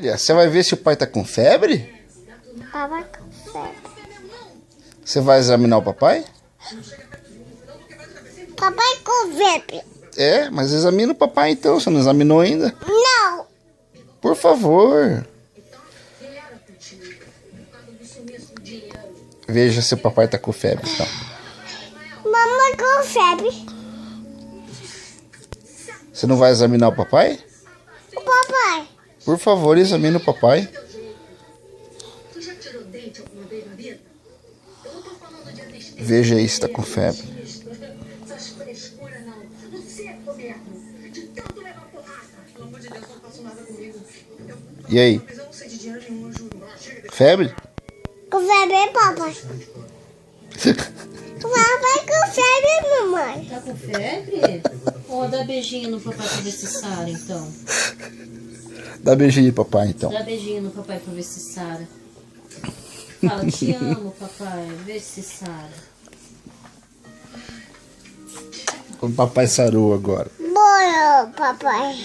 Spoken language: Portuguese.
Você vai ver se o pai tá com febre? Papai com febre. Você vai examinar o papai? Papai com febre. É, mas examina o papai então, você não examinou ainda? Não. Por favor. Veja se o papai tá com febre, então. Mamãe com febre. Você não vai examinar o papai? O papai. Por favor, examine o papai. Veja aí se tá com febre. E aí? Febre? Com febre, papai. Papai com febre, mamãe. Tá com febre? Ó, dá beijinho no papai pra ver se sara, então. Dá beijinho, papai, então. Dá beijinho no papai pra ver se sara. Fala, te amo, papai. Vê se sara. O papai sarou agora. Bora, papai.